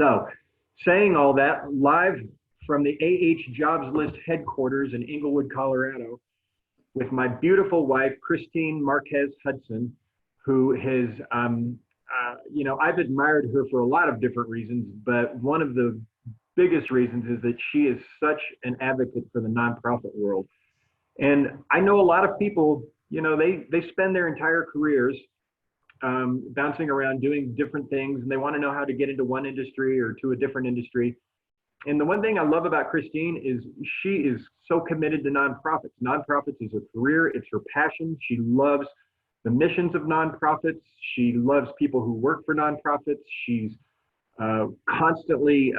So, saying all that, live from the AH Jobs List headquarters in Inglewood, Colorado, with my beautiful wife, Christine Marquez-Hudson, who has, I've admired her for a lot of different reasons, but one of the biggest reasons is that she is such an advocate for the nonprofit world. And I know a lot of people, they spend their entire careers bouncing around doing different things, and they want to know how to get into one industry or to a different industry. And the one thing I love about Christine is she is so committed to nonprofits. Nonprofits is her career, it's her passion. She loves the missions of nonprofits. She loves people who work for nonprofits. She's constantly,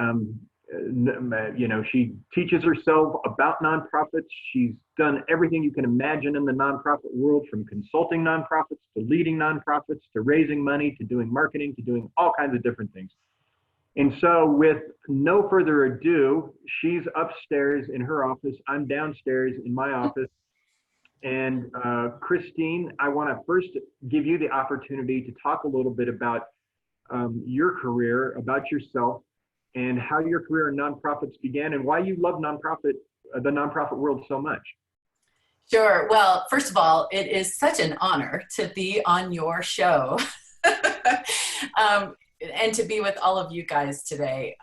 she teaches herself about nonprofits. She's done everything you can imagine in the nonprofit world, from consulting nonprofits to leading nonprofits to raising money to doing marketing to doing all kinds of different things. And so with no further ado, she's upstairs in her office. I'm downstairs in my office. And Christine, I want to first give you the opportunity to talk a little bit about your career, about yourself, and how your career in nonprofits began and why you love the nonprofit world so much. Sure. Well, first of all, it is such an honor to be on your show. And to be with all of you guys today.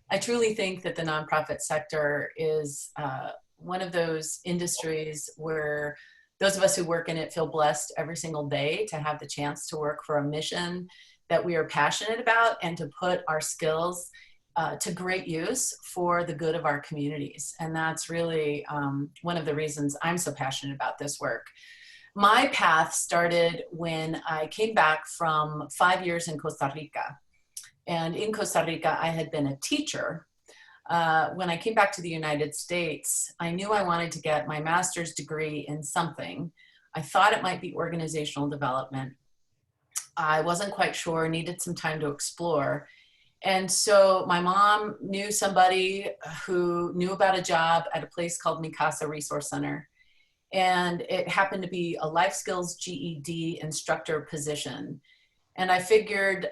I truly think that the nonprofit sector is one of those industries where those of us who work in it feel blessed every single day to have the chance to work for a mission that we are passionate about and to put our skills to great use for the good of our communities. And that's really one of the reasons I'm so passionate about this work. My path started when I came back from 5 years in Costa Rica. And in Costa Rica, I had been a teacher. When I came back to the United States, I knew I wanted to get my master's degree in something. I thought it might be organizational development. I wasn't quite sure, needed some time to explore. And so my mom knew somebody who knew about a job at a place called Mi Casa Resource Center. And it happened to be a life skills GED instructor position. And I figured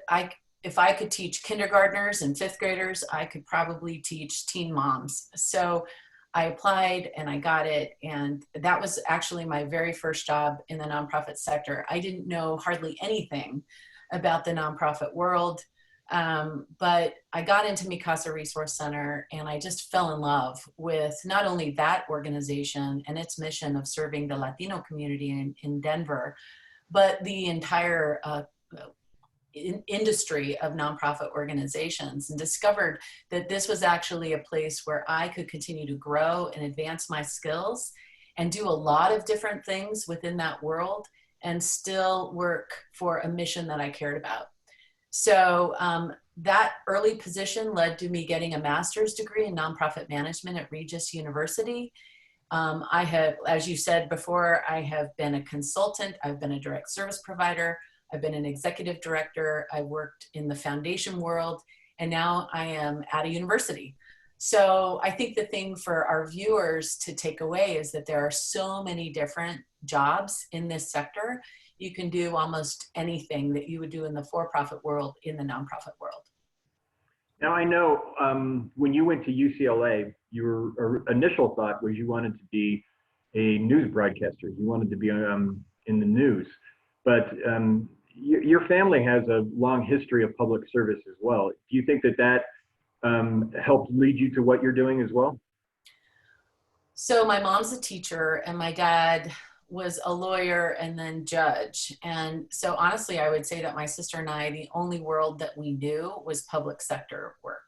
if I could teach kindergartners and fifth graders, I could probably teach teen moms. So I applied and I got it. And that was actually my very first job in the nonprofit sector. I didn't know hardly anything about the nonprofit world. But I got into Mi Casa Resource Center and I just fell in love with not only that organization and its mission of serving the Latino community in Denver, but the entire industry of nonprofit organizations, and discovered that this was actually a place where I could continue to grow and advance my skills and do a lot of different things within that world and still work for a mission that I cared about. So that early position led to me getting a master's degree in nonprofit management at Regis University. I have, as you said before, I have been a consultant, I've been a direct service provider, I've been an executive director, I worked in the foundation world, and now I am at a university. So I think the thing for our viewers to take away is that there are so many different jobs in this sector. You can do almost anything that you would do in the for-profit world in the nonprofit world. Now I know when you went to UCLA, your initial thought was you wanted to be a news broadcaster. You wanted to be in the news, but your family has a long history of public service as well. Do you think that helped lead you to what you're doing as well? So my mom's a teacher and my dad was a lawyer and then judge. And so honestly, I would say that my sister and I, the only world that we knew was public sector work.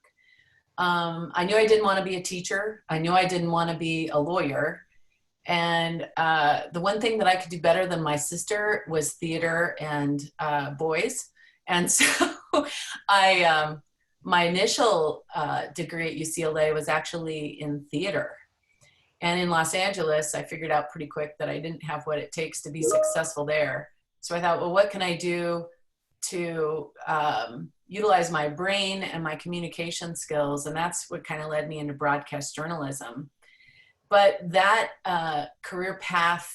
I knew I didn't want to be a teacher. I knew I didn't want to be a lawyer. And the one thing that I could do better than my sister was theater and boys. And so my initial degree at UCLA was actually in theater. And in Los Angeles, I figured out pretty quick that I didn't have what it takes to be successful there. So I thought, well, what can I do to utilize my brain and my communication skills? And that's what kind of led me into broadcast journalism. But that career path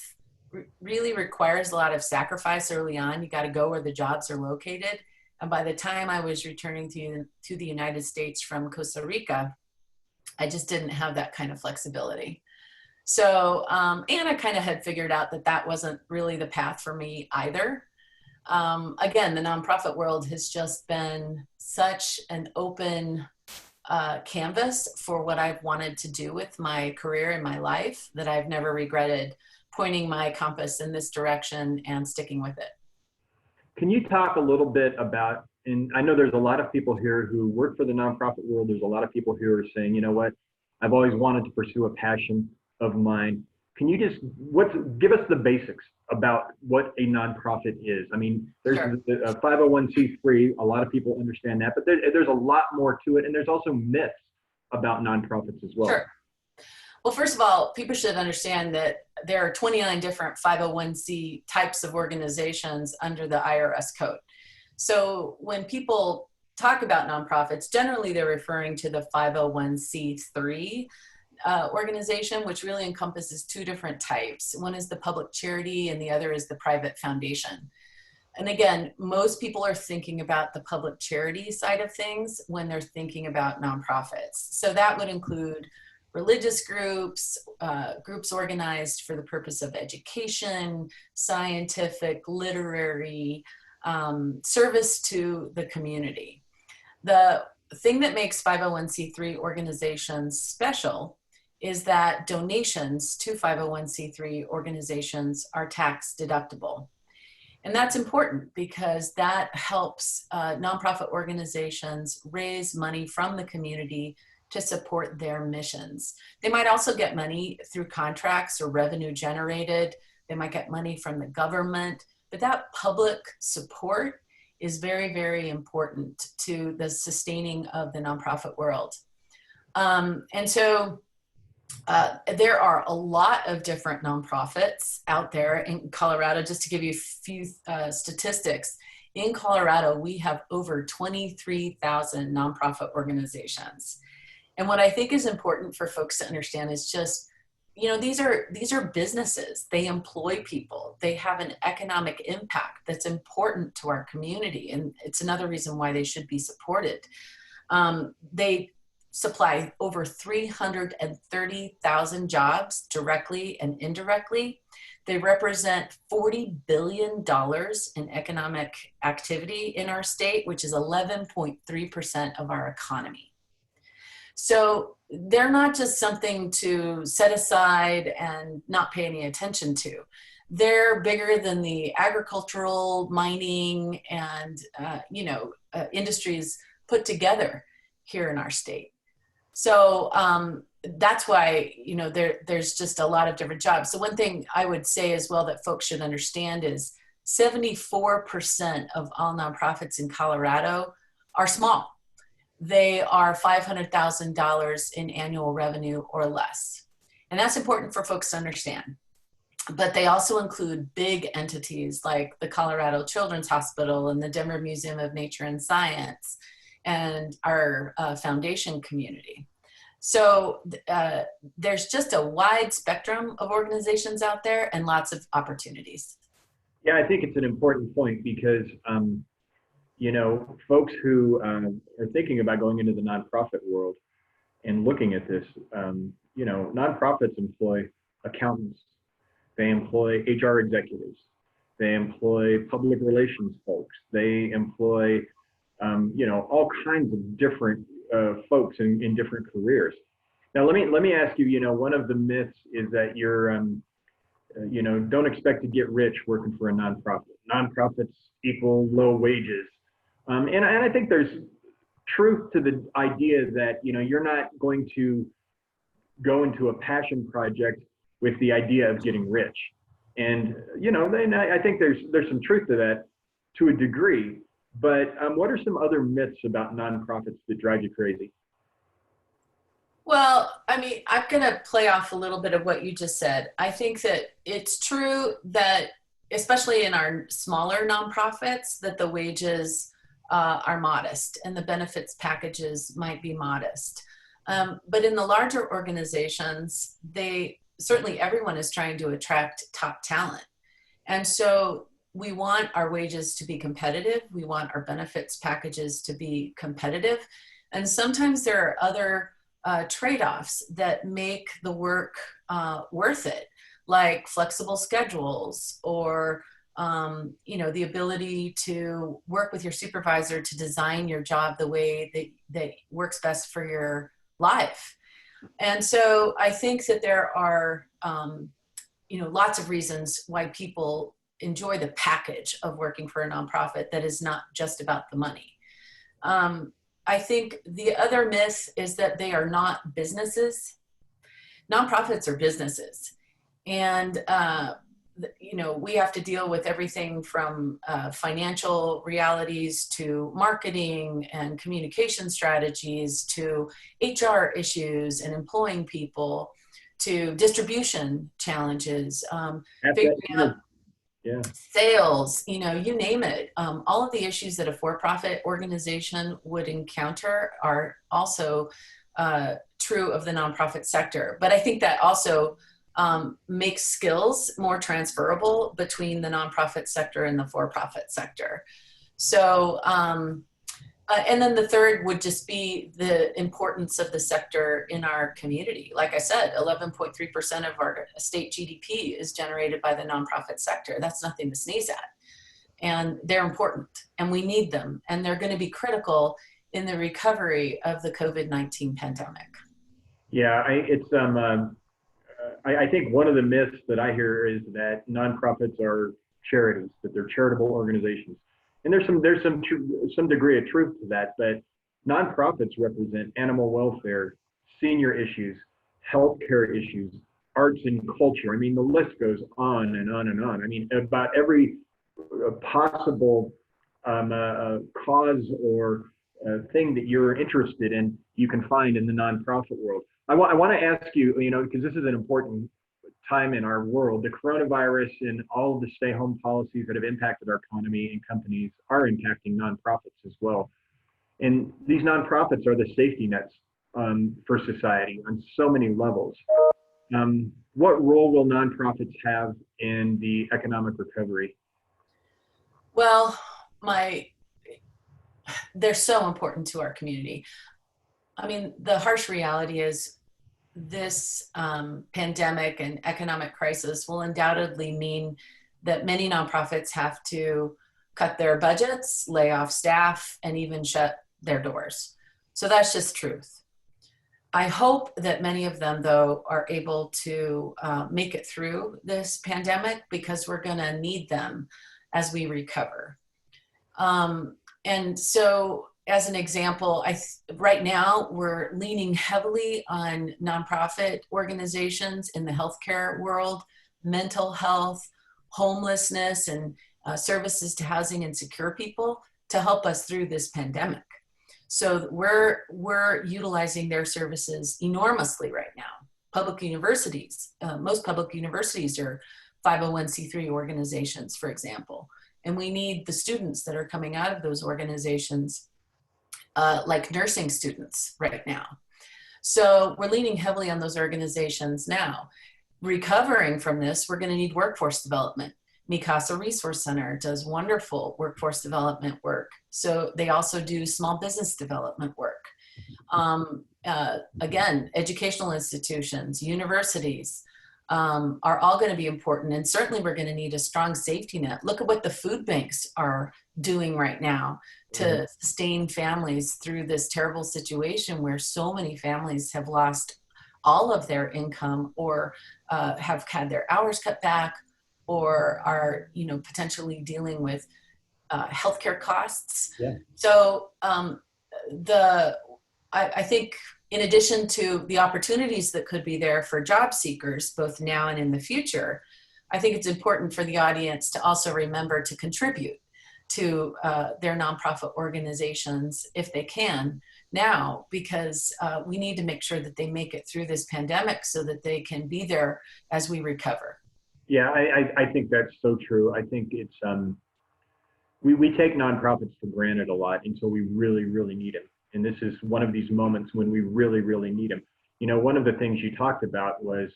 really requires a lot of sacrifice early on. You got to go where the jobs are located. And by the time I was returning to the United States from Costa Rica, I just didn't have that kind of flexibility. So, and I kind of had figured out that that wasn't really the path for me either. Again, the nonprofit world has just been such an open canvas for what I've wanted to do with my career and my life that I've never regretted pointing my compass in this direction and sticking with it. Can you talk a little bit about, and I know there's a lot of people here who work for the nonprofit world. There's a lot of people who are saying, you know what, I've always wanted to pursue a passion of mine. Can you just give us the basics about what a nonprofit is? I mean, there's Sure. a 501c3. A lot of people understand that, but there's a lot more to it, and there's also myths about nonprofits as well. Sure. Well, first of all, people should understand that there are 29 different 501c types of organizations under the IRS code. So when people talk about nonprofits, generally they're referring to the 501c3 organization, which really encompasses two different types. One is the public charity and the other is the private foundation. And again, most people are thinking about the public charity side of things when they're thinking about nonprofits. So that would include religious groups, groups organized for the purpose of education, scientific, literary, service to the community. The thing that makes 501c3 organizations special is that donations to 501c3 organizations are tax deductible. And that's important because that helps nonprofit organizations raise money from the community to support their missions. They might also get money through contracts or revenue generated. They might get money from the government, but that public support is very, very important to the sustaining of the nonprofit world. And so there are a lot of different nonprofits out there in Colorado. Just to give you a few statistics, in Colorado, we have over 23,000 nonprofit organizations. And what I think is important for folks to understand is just, you know, these are businesses. They employ people. They have an economic impact that's important to our community. And it's another reason why they should be supported. They supply over 330,000 jobs directly and indirectly. They represent $40 billion in economic activity in our state, which is 11.3% of our economy. So they're not just something to set aside and not pay any attention to. They're bigger than the agricultural, mining, and industries put together here in our state. So that's why, you know, there's just a lot of different jobs. So one thing I would say as well that folks should understand is 74% of all nonprofits in Colorado are small. They are $500,000 in annual revenue or less. And that's important for folks to understand. But they also include big entities like the Colorado Children's Hospital and the Denver Museum of Nature and Science and our foundation community. So there's just a wide spectrum of organizations out there and lots of opportunities. Yeah, I think it's an important point because you know, folks who are thinking about going into the nonprofit world and looking at this, you know, nonprofits employ accountants, they employ HR executives, they employ public relations folks, they employ, you know, all kinds of different folks in different careers. Now, let me ask you, you know, one of the myths is that you're, you know, don't expect to get rich working for a nonprofit. Nonprofits equal low wages. And I think there's truth to the idea that, you know, you're not going to go into a passion project with the idea of getting rich. And, you know, then I think there's some truth to that to a degree. But what are some other myths about nonprofits that drive you crazy? Well, I mean, I'm going to play off a little bit of what you just said. I think that it's true that, especially in our smaller nonprofits, that the wages are modest and the benefits packages might be modest. But in the larger organizations, certainly everyone is trying to attract top talent. And so we want our wages to be competitive. We want our benefits packages to be competitive. And sometimes there are other trade-offs that make the work worth it, like flexible schedules or the ability to work with your supervisor to design your job the way that works best for your life. And so I think that there are, lots of reasons why people enjoy the package of working for a nonprofit that is not just about the money. I think the other myth is that they are not businesses. Nonprofits are businesses. And we have to deal with everything from financial realities to marketing and communication strategies to HR issues and employing people to distribution challenges, figuring out sales, you name it. All of the issues that a for-profit organization would encounter are also true of the nonprofit sector. But I think that also makes skills more transferable between the nonprofit sector and the for-profit sector. So, and then the third would just be the importance of the sector in our community. Like I said, 11.3% of our state GDP is generated by the nonprofit sector. That's nothing to sneeze at. And they're important and we need them. And they're going to be critical in the recovery of the COVID-19 pandemic. Yeah, I think one of the myths that I hear is that nonprofits are charities, that they're charitable organizations. And there's some degree of truth to that, but nonprofits represent animal welfare, senior issues, healthcare issues, arts and culture. I mean, the list goes on and on and on. I mean, about every possible cause or thing that you're interested in, you can find in the nonprofit world. I want to ask you, because this is an important time in our world, the coronavirus and all of the stay-home policies that have impacted our economy and companies are impacting nonprofits as well. And these nonprofits are the safety nets for society on so many levels. What role will nonprofits have in the economic recovery? Well, they're so important to our community. I mean, the harsh reality is this pandemic and economic crisis will undoubtedly mean that many nonprofits have to cut their budgets, lay off staff, and even shut their doors. So that's just truth. I hope that many of them, though, are able to make it through this pandemic because we're going to need them as we recover. And so, as an example, right now we're leaning heavily on nonprofit organizations in the healthcare world, mental health, homelessness, and services to housing and secure people to help us through this pandemic. So we're utilizing their services enormously right now. Public universities, most public universities are 501c3 organizations, for example, and we need the students that are coming out of those organizations like nursing students right now. So we're leaning heavily on those organizations now. Recovering from this, we're going to need workforce development. Mi Casa Resource Center does wonderful workforce development work. So they also do small business development work. Again, educational institutions, universities are all going to be important. And certainly we're going to need a strong safety net. Look at what the food banks are doing right now to sustain families through this terrible situation where so many families have lost all of their income or have had their hours cut back or are, potentially dealing with healthcare costs. Yeah. So I think in addition to the opportunities that could be there for job seekers, both now and in the future, I think it's important for the audience to also remember to contribute to their nonprofit organizations if they can now, because we need to make sure that they make it through this pandemic so that they can be there as we recover. Yeah, I think that's so true. I think it's, we take nonprofits for granted a lot until we really, really need them. And this is one of these moments when we really, really need them. One of the things you talked about was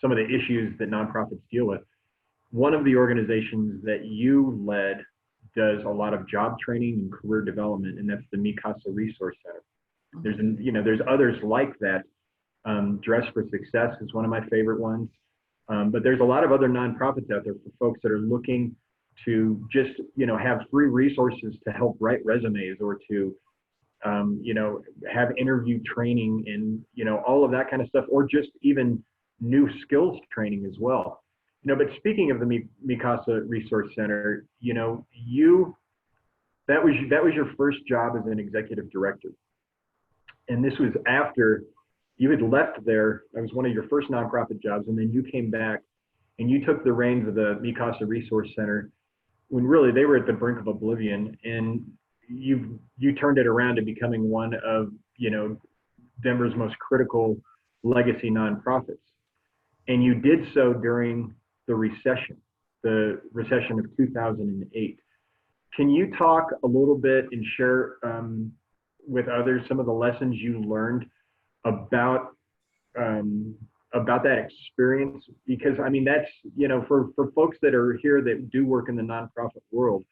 some of the issues that nonprofits deal with. one of the organizations that you led does a lot of job training and career development, and that's the Mi Casa Resource Center. There's others like that. Dress for Success is one of my favorite ones. But there's a lot of other nonprofits out there for folks that are looking to just, have free resources to help write resumes, or to, have interview training and, all of that kind of stuff, or just even new skills training as well. But speaking of the Mi Casa Resource Center, that was your first job as an executive director. And this was after you had left there. That was one of your first nonprofit jobs. And then you came back and you took the reins of the Mi Casa Resource Center when really they were at the brink of oblivion. And you turned it around to becoming one of, Denver's most critical legacy nonprofits. And you did so during the recession of 2008. Can you talk a little bit and share with others some of the lessons you learned about that experience? Because that's, for folks that are here that do work in the nonprofit world,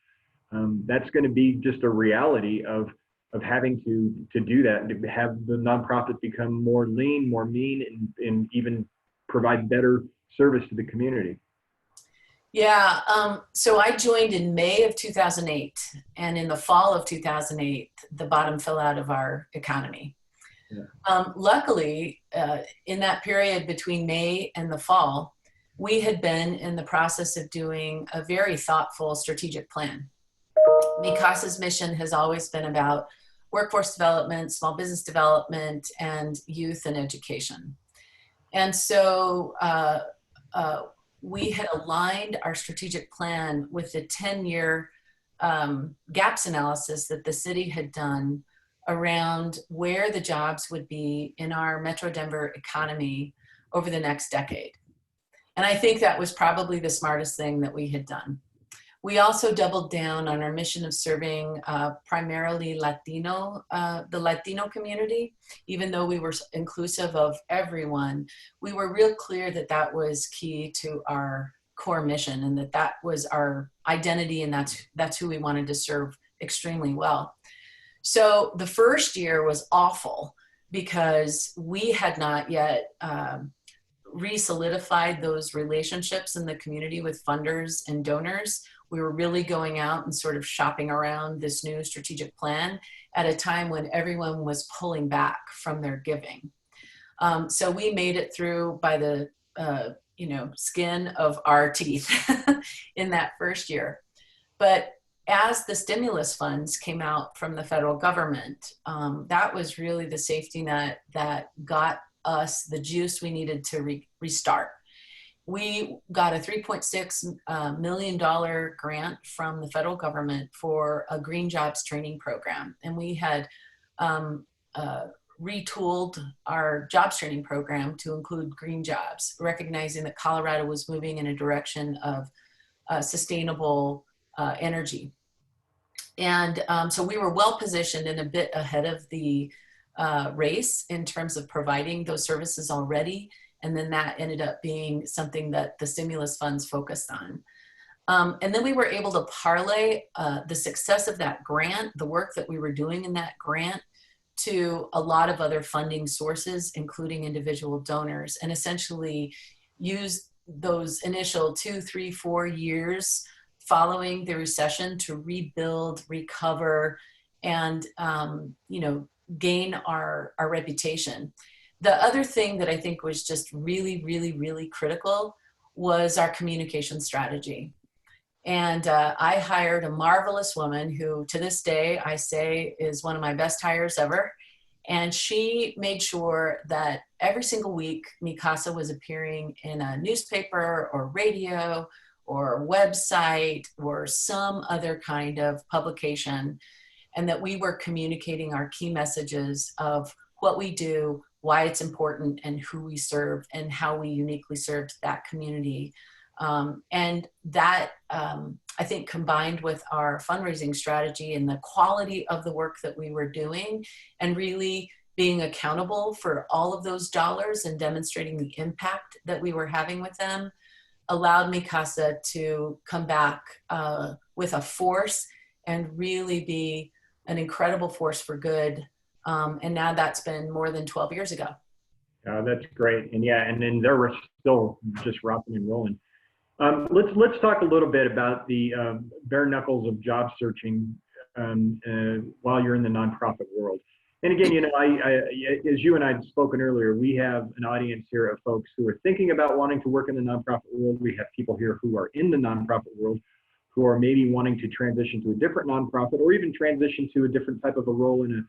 that's going to be just a reality of having to do that, and to have the nonprofit become more lean, more mean, and even provide better service to the community. Yeah, so I joined in May of 2008, and in the fall of 2008, the bottom fell out of our economy. Yeah. Luckily, in that period between May and the fall, we had been in the process of doing a very thoughtful strategic plan. Mi Casa's mission has always been about workforce development, small business development, and youth and education. And so we had aligned our strategic plan with the 10-year gaps analysis that the city had done around where the jobs would be in our Metro Denver economy over the next decade. And I think that was probably the smartest thing that we had done. We also doubled down on our mission of serving primarily the Latino community. Even though we were inclusive of everyone, we were real clear that that was key to our core mission, and that was our identity, and that's who we wanted to serve extremely well. So the first year was awful because we had not yet re-solidified those relationships in the community with funders and donors. We were really going out and sort of shopping around this new strategic plan at a time when everyone was pulling back from their giving. So we made it through by the skin of our teeth in that first year. But as the stimulus funds came out from the federal government, that was really the safety net that got us the juice we needed to restart. We got a $3.6 million grant from the federal government for a green jobs training program. And we had retooled our jobs training program to include green jobs, recognizing that Colorado was moving in a direction of sustainable energy. And so we were well positioned and a bit ahead of the race in terms of providing those services already. And then that ended up being something that the stimulus funds focused on. And then we were able to parlay the success of that grant, the work that we were doing in that grant, to a lot of other funding sources, including individual donors, and essentially use those initial 2, 3, 4 years following the recession to rebuild, recover, and gain our reputation. The other thing that I think was just really, really, really critical was our communication strategy. And I hired a marvelous woman who, to this day, I say is one of my best hires ever. And she made sure that every single week, Mi Casa was appearing in a newspaper or radio or website or some other kind of publication, and that we were communicating our key messages of what we do, why it's important, and who we serve, and how we uniquely served that community. And that, I think, combined with our fundraising strategy and the quality of the work that we were doing, and really being accountable for all of those dollars and demonstrating the impact that we were having with them, allowed Mi Casa to come back with a force and really be an incredible force for good. And now that's been more than 12 years ago. That's great. And yeah, and then they're still just rocking and rolling. Let's talk a little bit about the bare knuckles of job searching while you're in the nonprofit world. And again, you know, as you and I had spoken earlier, we have an audience here of folks who are thinking about wanting to work in the nonprofit world. We have people here who are in the nonprofit world who are maybe wanting to transition to a different nonprofit or even transition to a different type of a role in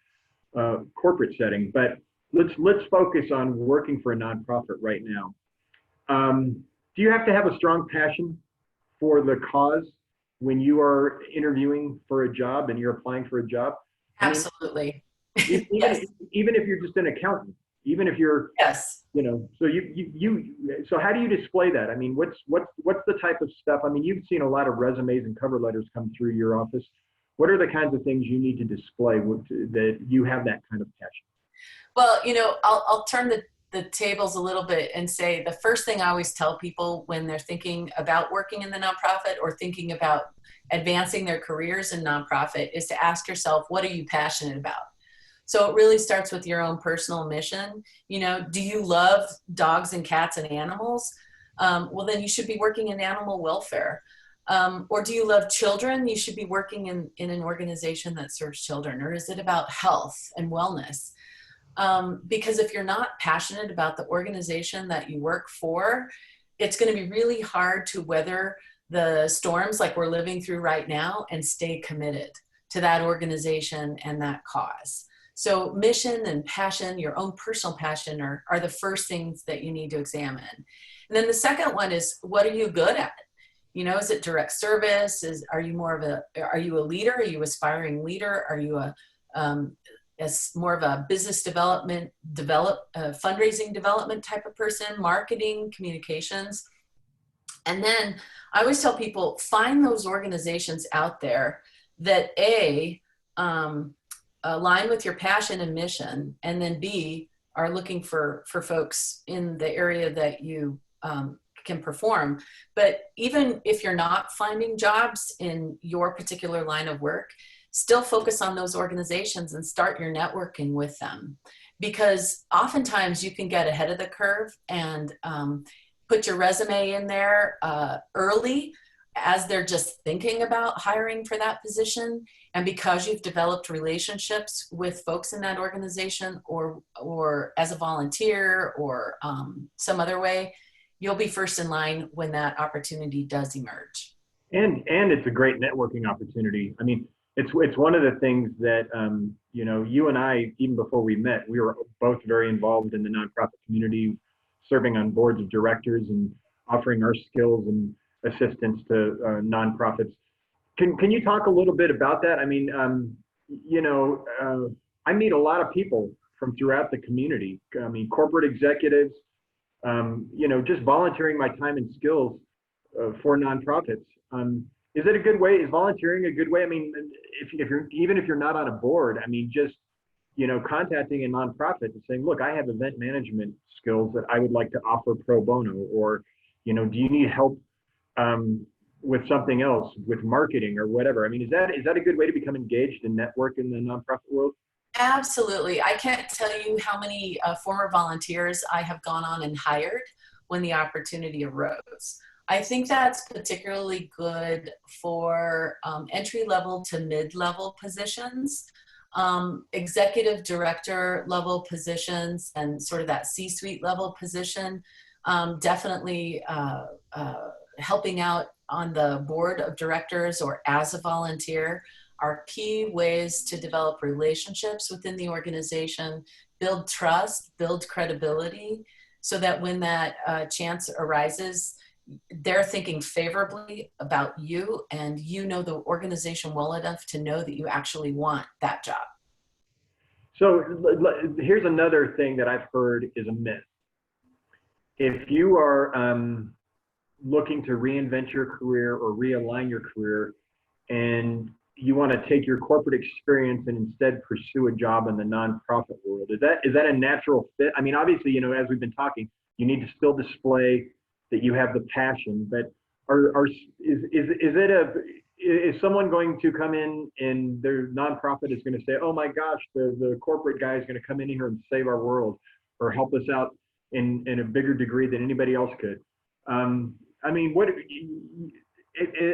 a corporate setting. But let's focus on working for a nonprofit right now. Do you have to have a strong passion for the cause when you are interviewing for a job and you're applying for a job? Absolutely. Yes. Even if you're just an accountant, even if you're, yes, you know, so how do you display that? I mean, what's the type of stuff? I mean, you've seen a lot of resumes and cover letters come through your office. What are the kinds of things you need to display that you have that kind of passion? Well, you know, I'll turn the tables a little bit and say the first thing I always tell people when they're thinking about working in the nonprofit or thinking about advancing their careers in nonprofit is to ask yourself, what are you passionate about? So it really starts with your own personal mission. You know, do you love dogs and cats and animals? Well, then you should be working in animal welfare. Or do you love children? You should be working in an organization that serves children. Or is it about health and wellness? Because if you're not passionate about the organization that you work for, it's going to be really hard to weather the storms like we're living through right now and stay committed to that organization and that cause. So mission and passion, your own personal passion are the first things that you need to examine. And then the second one is, what are you good at? You know, is it direct service? Are you a leader? Are you aspiring leader? Are you as more of a business fundraising development type of person, marketing, communications? And then I always tell people, find those organizations out there that align with your passion and mission, and then B, are looking for folks in the area that you can perform. But even if you're not finding jobs in your particular line of work, still focus on those organizations and start your networking with them. Because oftentimes you can get ahead of the curve and put your resume in there early as they're just thinking about hiring for that position. And because you've developed relationships with folks in that organization or as a volunteer or some other way, you'll be first in line when that opportunity does emerge. And it's a great networking opportunity. I mean, it's one of the things that, you know, you and I, even before we met, we were both very involved in the nonprofit community, serving on boards of directors and offering our skills and assistance to nonprofits. Can you talk a little bit about that? I mean, you know, I meet a lot of people from throughout the community. I mean, corporate executives, you know, just volunteering my time and skills for nonprofits. Is it a good way? Is volunteering a good way? I mean, even if you're not on a board, I mean, just, you know, contacting a nonprofit and saying, look, I have event management skills that I would like to offer pro bono, or, you know, do you need help with something else, with marketing or whatever? I mean, is that a good way to become engaged and network in the nonprofit world? Absolutely. I can't tell you how many former volunteers I have gone on and hired when the opportunity arose. I think that's particularly good for entry-level to mid-level positions, executive director level positions, and sort of that C-suite level position. Definitely helping out on the board of directors or as a volunteer are key ways to develop relationships within the organization, build trust, build credibility, so that when that chance arises, they're thinking favorably about you and you know the organization well enough to know that you actually want that job. So here's another thing that I've heard is a myth. If you are looking to reinvent your career or realign your career, and you want to take your corporate experience and instead pursue a job in the nonprofit world, is that a natural fit? I mean, obviously, you know, as we've been talking, you need to still display that you have the passion, but is someone going to come in and their nonprofit is going to say, oh my gosh, the corporate guy is going to come in here and save our world or help us out in a bigger degree than anybody else could? I mean,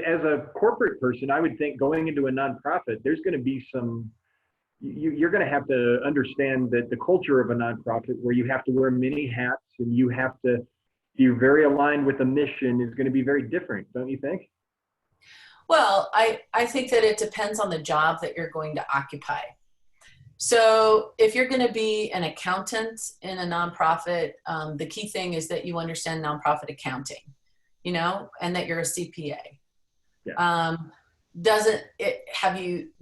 as a corporate person, I would think going into a nonprofit, there's going to be you're going to have to understand that the culture of a nonprofit where you have to wear many hats and you're very aligned with the mission is going to be very different, don't you think? Well, I think that it depends on the job that you're going to occupy. So if you're going to be an accountant in a nonprofit, the key thing is that you understand nonprofit accounting, and that you're a CPA. Yeah.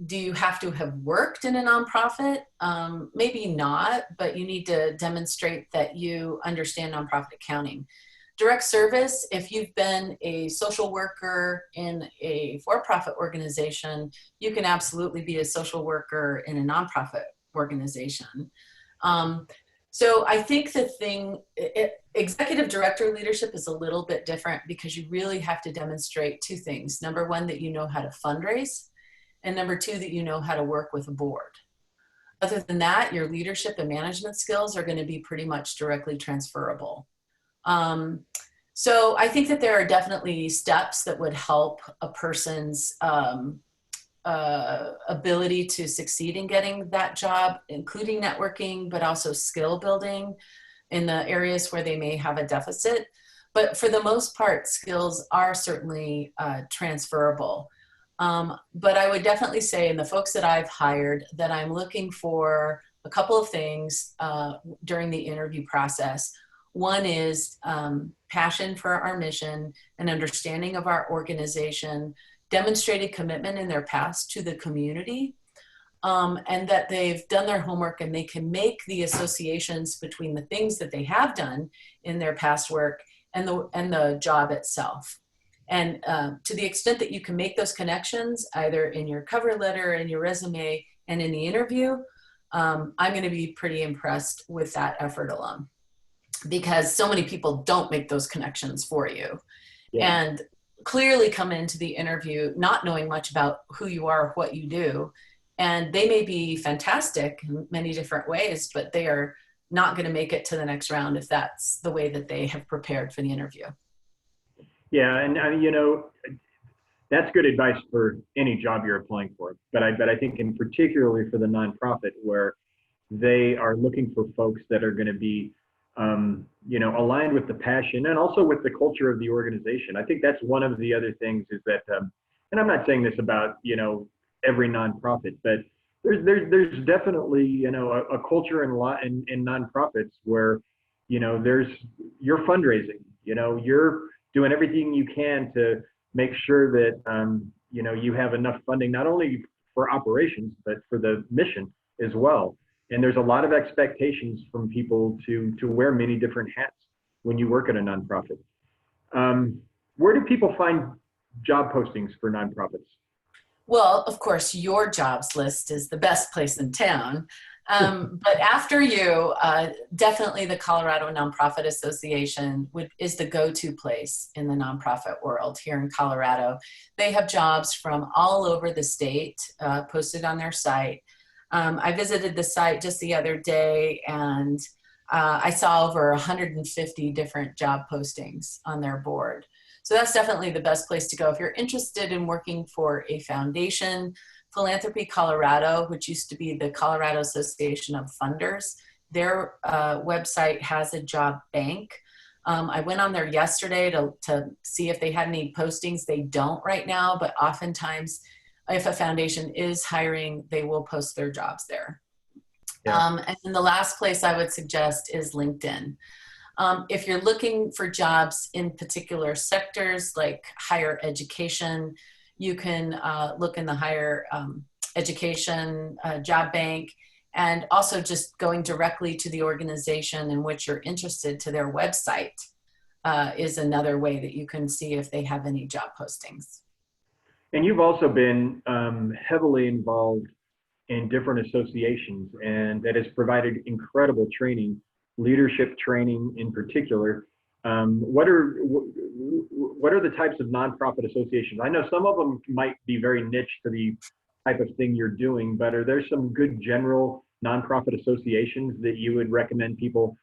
Do you have to have worked in a nonprofit? Maybe not, but you need to demonstrate that you understand nonprofit accounting. Direct service, if you've been a social worker in a for-profit organization, you can absolutely be a social worker in a nonprofit organization. So I think executive director leadership is a little bit different because you really have to demonstrate two things. Number one, that you know how to fundraise, and number two, that you know how to work with a board. Other than that, your leadership and management skills are going to be pretty much directly transferable. So I think that there are definitely steps that would help a person's ability to succeed in getting that job, including networking, but also skill building in the areas where they may have a deficit. But for the most part, skills are certainly transferable. But I would definitely say in the folks that I've hired that I'm looking for a couple of things during the interview process. One is passion for our mission, an understanding of our organization, demonstrated commitment in their past to the community, and that they've done their homework and they can make the associations between the things that they have done in their past work and the job itself. And to the extent that you can make those connections, either in your cover letter, in your resume, and in the interview, I'm going to be pretty impressed with that effort alone. Because so many people don't make those connections for you. Yeah. And clearly come into the interview not knowing much about who you are or what you do. And they may be fantastic in many different ways, but they are not going to make it to the next round if that's the way that they have prepared for the interview. Yeah, and that's good advice for any job you're applying for. But I think in particularly for the nonprofit where they are looking for folks that are going to be aligned with the passion and also with the culture of the organization. I think that's one of the other things is that, and I'm not saying this about, every nonprofit, but there's definitely, a culture in nonprofits where, you're fundraising, you're doing everything you can to make sure that, you have enough funding, not only for operations, but for the mission as well. And there's a lot of expectations from people to wear many different hats when you work at a nonprofit. Where do people find job postings for nonprofits? Well, of course, your jobs list is the best place in town. But after you, definitely the Colorado Nonprofit Association is the go-to place in the nonprofit world here in Colorado. They have jobs from all over the state posted on their site. I visited the site just the other day and I saw over 150 different job postings on their board. So that's definitely the best place to go. If you're interested in working for a foundation, Philanthropy Colorado, which used to be the Colorado Association of Funders, their website has a job bank. I went on there yesterday to see if they had any postings. They don't right now, but oftentimes if a foundation is hiring, they will post their jobs there. Yeah. And then the last place I would suggest is LinkedIn. If you're looking for jobs in particular sectors like higher education, you can look in the higher education job bank, and also just going directly to the organization in which you're interested to their website is another way that you can see if they have any job postings. And you've also been heavily involved in different associations, and that has provided incredible training, leadership training in particular. What are the types of nonprofit associations? I know some of them might be very niche to the type of thing you're doing, but are there some good general nonprofit associations that you would recommend people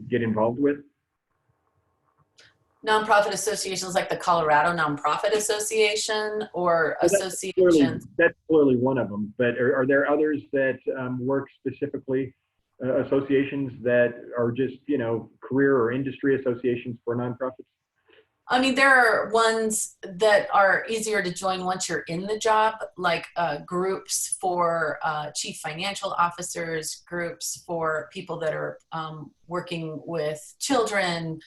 get involved with? Nonprofit associations like the Colorado Nonprofit Association or Well, associations. that's clearly one of them, but are there others that work specifically, associations that are just, you know, career or industry associations for nonprofits? I mean, there are ones that are easier to join once you're in the job, like groups for chief financial officers, groups for people that are working with children.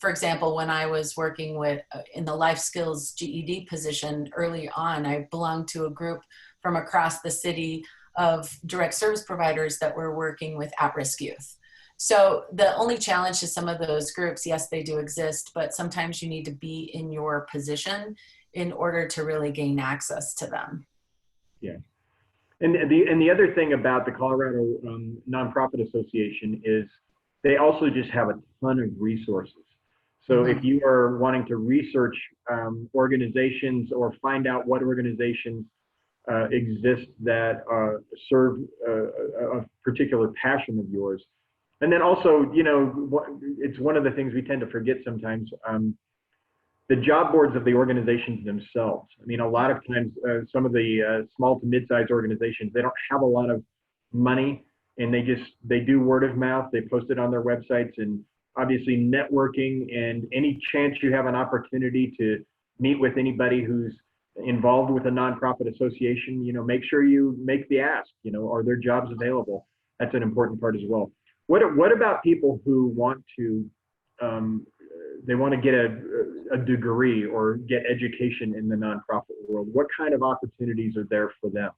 For example, when I was working with in the life skills GED position early on, I belonged to a group from across the city of direct service providers that were working with at-risk youth. So the only challenge to some of those groups, yes, they do exist, but sometimes you need to be in your position in order to really gain access to them. Yeah. And the other thing about the Colorado Nonprofit Association is they also just have a ton of resources. So if you are wanting to research organizations or find out what organizations exist that serve a particular passion of yours. And then also, you know, it's one of the things we tend to forget sometimes, the job boards of the organizations themselves. I mean, a lot of times, some of the small to mid-sized organizations, they don't have a lot of money, and they do word of mouth, they post it on their websites, and obviously networking and any chance you have an opportunity to meet with anybody who's involved with a nonprofit association, you know, make sure you make the ask, you know, are there jobs available? That's an important part as well. What about people who want to, they want to get a degree or get education in the nonprofit world? What kind of opportunities are there for them?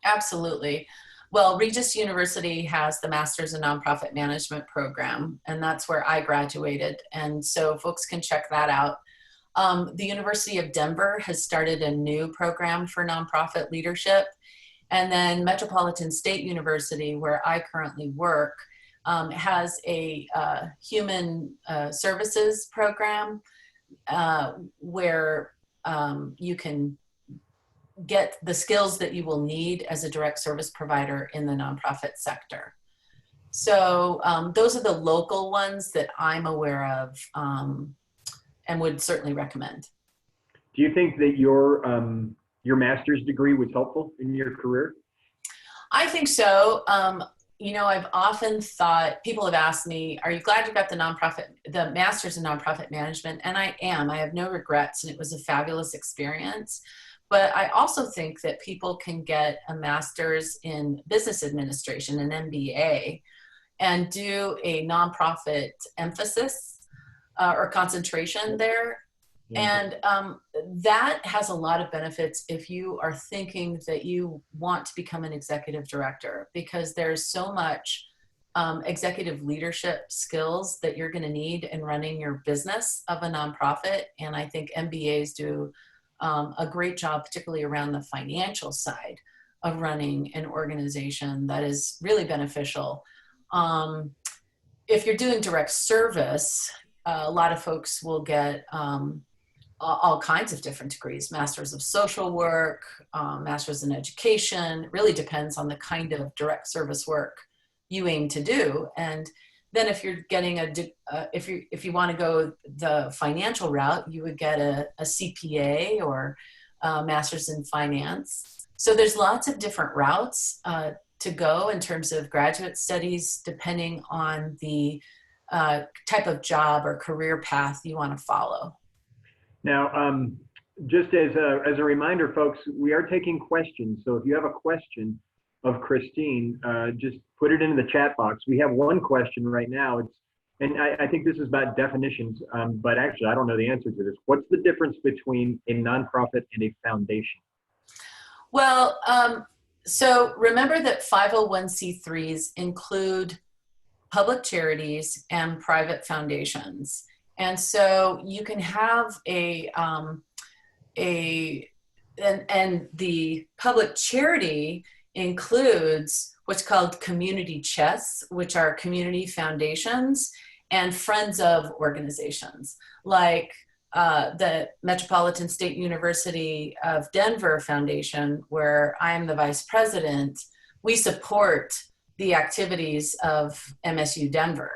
Absolutely. Well, Regis University has the Masters in Nonprofit Management program, and that's where I graduated. And so folks can check that out. The University of Denver has started a new program for nonprofit leadership. And then Metropolitan State University, where I currently work, has a human services program where you can get the skills that you will need as a direct service provider in the nonprofit sector. So those are the local ones that I'm aware of and would certainly recommend. Do you think that your master's degree was helpful in your career? I think so. You know, I've often thought, people have asked me, are you glad you got the master's in nonprofit management? And I am. I have no regrets, and it was a fabulous experience. But I also think that people can get a master's in business administration, an MBA, and do a nonprofit emphasis or concentration there. And that has a lot of benefits if you are thinking that you want to become an executive director, because there's so much executive leadership skills that you're going to need in running your business of a nonprofit. And I think MBAs do a great job, particularly around the financial side of running an organization, that is really beneficial. If you're doing direct service, a lot of folks will get all kinds of different degrees, masters of social work, masters in education. It really depends on the kind of direct service work you aim to do. And then if you're getting if you want to go the financial route, you would get a CPA or a master's in finance. So there's lots of different routes to go in terms of graduate studies, depending on the type of job or career path you want to follow. Now, just as a reminder, folks, we are taking questions. So if you have a question of Christine, just put it into the chat box. We have one question right now. And I think this is about definitions, but actually, I don't know the answer to this. What's the difference between a nonprofit and a foundation? Well, so remember that 501c3s include public charities and private foundations. And so you can have and the public charity includes what's called community chests, which are community foundations. and friends of organizations like the Metropolitan State University of Denver Foundation, where I am the vice president. We support the activities of MSU Denver.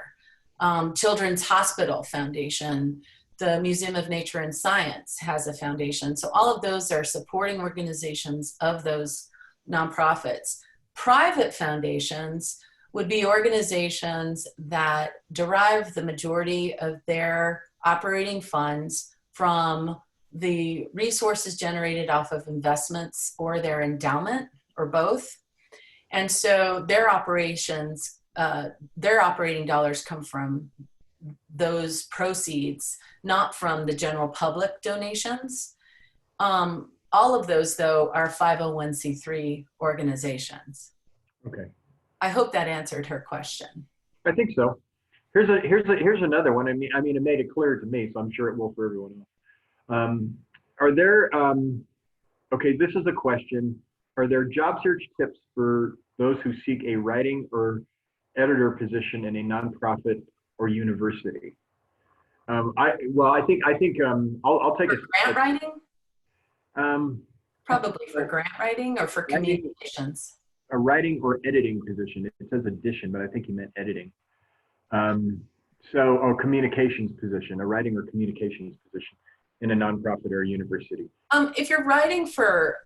Children's Hospital Foundation, the Museum of Nature and Science has a foundation. So all of those are supporting organizations of those nonprofits. Private foundations would be organizations that derive the majority of their operating funds from the resources generated off of investments or their endowment or both. And so their operations, their operating dollars come from those proceeds, not from the general public donations. All of those, though, are 501c3 organizations. Okay. I hope that answered her question. I think so. Here's another one. I mean, it made it clear to me, so I'm sure it will for everyone else. Are there, okay, this is a question. Are there job search tips for those who seek a writing or editor position in a nonprofit or university? I'll take For grant writing? Probably for I grant writing or for communications. A writing or editing position. It says edition, but I think he meant editing. Or communications position, a writing or communications position in a nonprofit or a university. If you're writing for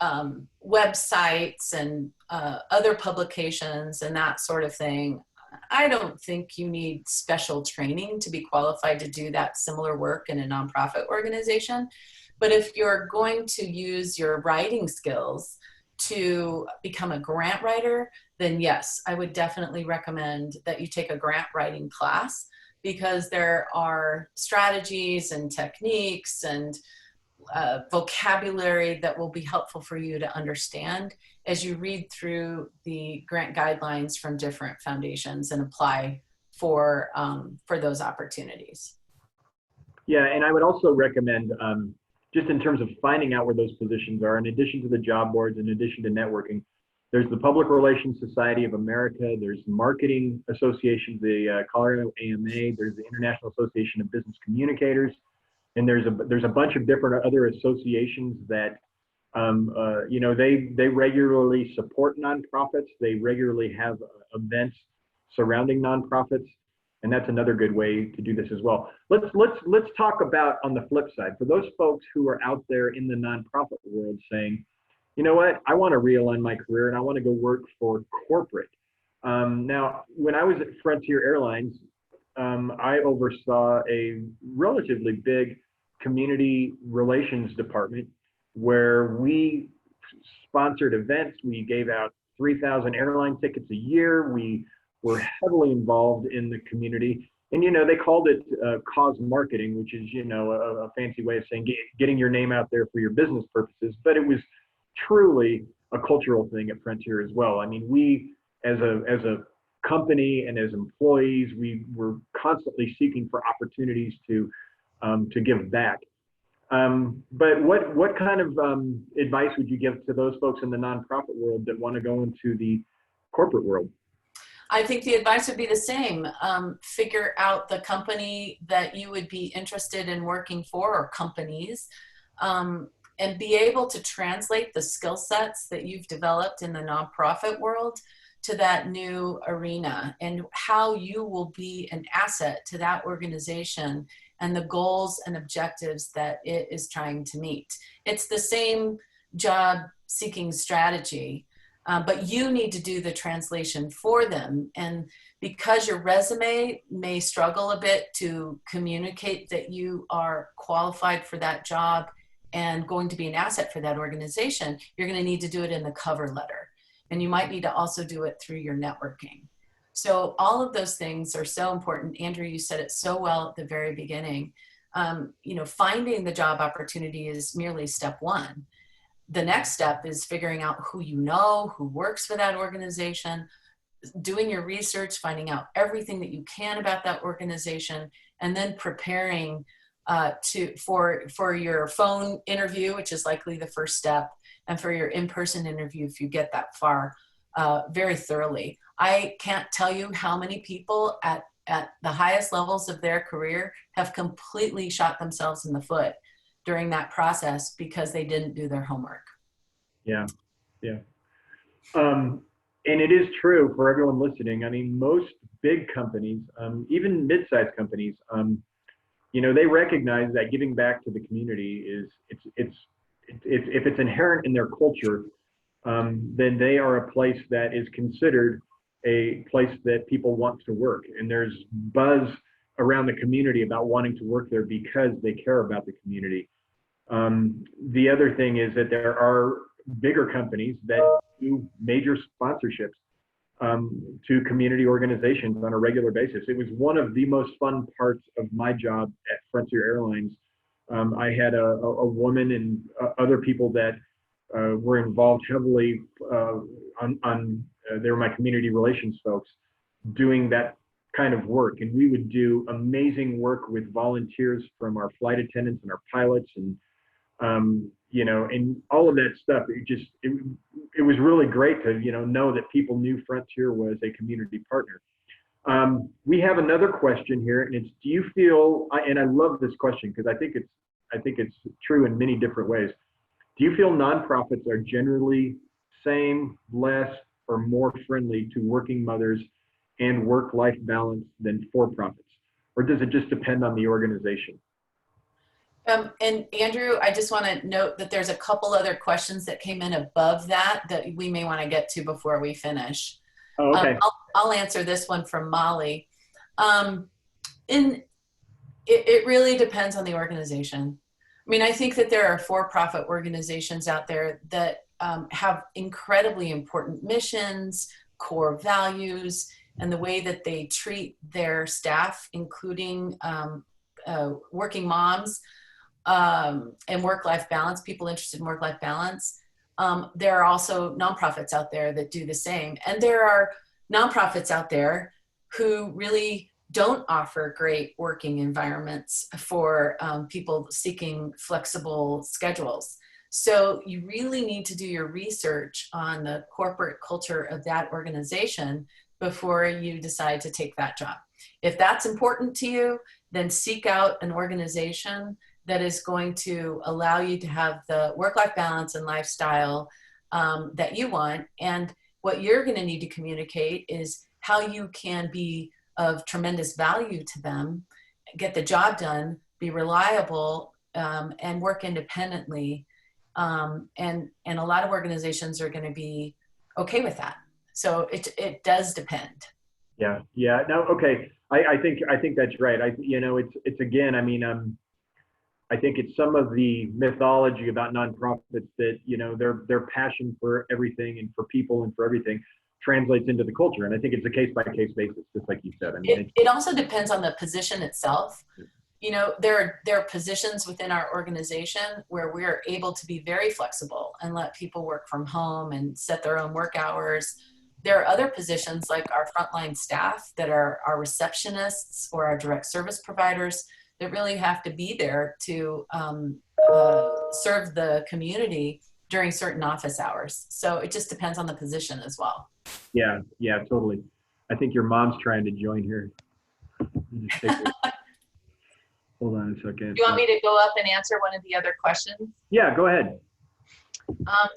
websites and other publications and that sort of thing, I don't think you need special training to be qualified to do that similar work in a nonprofit organization. But if you're going to use your writing skills to become a grant writer, then yes, I would definitely recommend that you take a grant writing class, because there are strategies and techniques and vocabulary that will be helpful for you to understand as you read through the grant guidelines from different foundations and apply for those opportunities. Yeah, and I would also recommend, just in terms of finding out where those positions are, in addition to the job boards, in addition to networking, there's the Public Relations Society of America, there's marketing associations, the Colorado AMA, there's the International Association of Business Communicators, and there's a bunch of different other associations that they regularly support nonprofits. They regularly have events surrounding nonprofits, and that's another good way to do this as well. Let's talk about, on the flip side, for those folks who are out there in the nonprofit world saying, you know what, I want to realign my career and I want to go work for corporate. Now, when I was at Frontier Airlines, I oversaw a relatively big community relations department where we sponsored events. We gave out 3,000 airline tickets a year. We were heavily involved in the community. And, they called it cause marketing, which is, a fancy way of saying getting your name out there for your business purposes. But it was truly a cultural thing at Frontier as well. I mean, we, as a company and as employees, we were constantly seeking for opportunities to give back. But what kind of advice would you give to those folks in the nonprofit world that want to go into the corporate world? I think the advice would be the same. Figure out the company that you would be interested in working for, or companies, and be able to translate the skill sets that you've developed in the nonprofit world to that new arena, and how you will be an asset to that organization and the goals and objectives that it is trying to meet. It's the same job seeking strategy, but you need to do the translation for them. And because your resume may struggle a bit to communicate that you are qualified for that job and going to be an asset for that organization, you're going to need to do it in the cover letter. And you might need to also do it through your networking. So all of those things are so important. Andrew, you said it so well at the very beginning. Finding the job opportunity is merely step one. The next step is figuring out who you know, who works for that organization, doing your research, finding out everything that you can about that organization, and then preparing for your phone interview, which is likely the first step, and for your in-person interview if you get that far, very thoroughly. I can't tell you how many people at at the highest levels of their career have completely shot themselves in the foot during that process because they didn't do their homework. Yeah, yeah. And it is true for everyone listening. I mean, most big companies, even mid-sized companies, they recognize that giving back to the community if it's inherent in their culture, then they are a place that is considered a place that people want to work. And there's buzz around the community about wanting to work there because they care about the community. The other thing is that there are bigger companies that do major sponsorships to community organizations on a regular basis. It was one of the most fun parts of my job at Frontier Airlines. I had a woman and other people that were involved heavily they were my community relations folks doing that kind of work. And we would do amazing work with volunteers from our flight attendants and our pilots and and all of that stuff. It was really great to, know that people knew Frontier was a community partner. We have another question here, and it's, do you feel, and I love this question because I think it's true in many different ways. Do you feel nonprofits are generally same, less, or more friendly to working mothers and work-life balance than for-profits? Or does it just depend on the organization? And Andrew, I just want to note that there's a couple other questions that came in above that we may want to get to before we finish. Oh, okay. I'll answer this one from Molly. It really depends on the organization. I mean, I think that there are for-profit organizations out there that have incredibly important missions, core values, and the way that they treat their staff, including working moms, and work-life balance, people interested in work-life balance. There are also nonprofits out there that do the same. And there are nonprofits out there who really don't offer great working environments for people seeking flexible schedules. So you really need to do your research on the corporate culture of that organization before you decide to take that job. If that's important to you, then seek out an organization that is going to allow you to have the work-life balance and lifestyle that you want. And what you're going to need to communicate is how you can be of tremendous value to them, get the job done, be reliable, and work independently. And a lot of organizations are going to be okay with that. So it does depend. Yeah. No, okay. I think that's right. It's again, I mean, I think it's some of the mythology about nonprofits that, their passion for everything and for people and for everything translates into the culture. And I think it's a case by case basis, just like you said. I mean, it also depends on the position itself. There are positions within our organization where we're able to be very flexible and let people work from home and set their own work hours. There are other positions like our frontline staff that are our receptionists or our direct service providers that really have to be there to serve the community during certain office hours. So it just depends on the position as well. Yeah, totally. I think your mom's trying to join here. Hold on a second. Do you want me to go up and answer one of the other questions? Yeah, go ahead.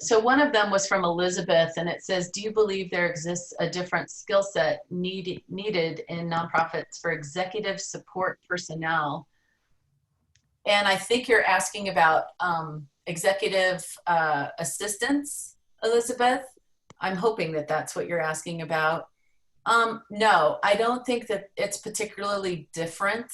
So one of them was from Elizabeth, and it says, do you believe there exists a different skill set needed in nonprofits for executive support personnel? And I think you're asking about executive assistants, Elizabeth. I'm hoping that that's what you're asking about. No, I don't think that it's particularly different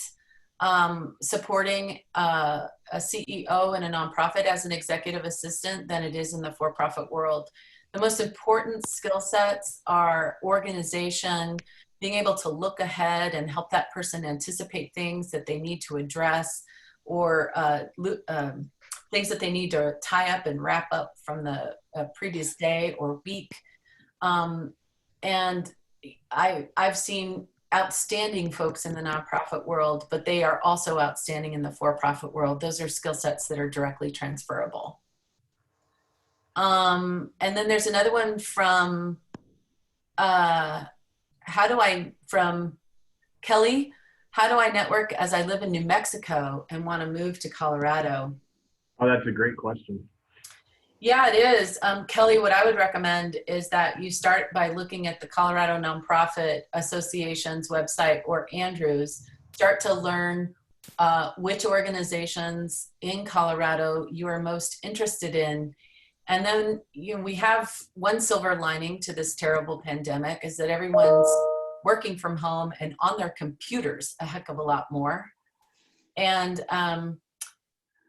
supporting a CEO in a nonprofit as an executive assistant than it is in the for-profit world. The most important skill sets are organization, being able to look ahead and help that person anticipate things that they need to address, or things that they need to tie up and wrap up from the previous day or week. And I've seen outstanding folks in the nonprofit world, but they are also outstanding in the for-profit world. Those are skill sets that are directly transferable. And then there's another one from, Kelly, how do I network as I live in New Mexico and want to move to Colorado? Oh, that's a great question. Yeah, it is. Kelly, what I would recommend is that you start by looking at the Colorado Nonprofit Association's website or Andrews. Start to learn which organizations in Colorado you are most interested in. And then we have one silver lining to this terrible pandemic is that everyone's working from home and on their computers a heck of a lot more. And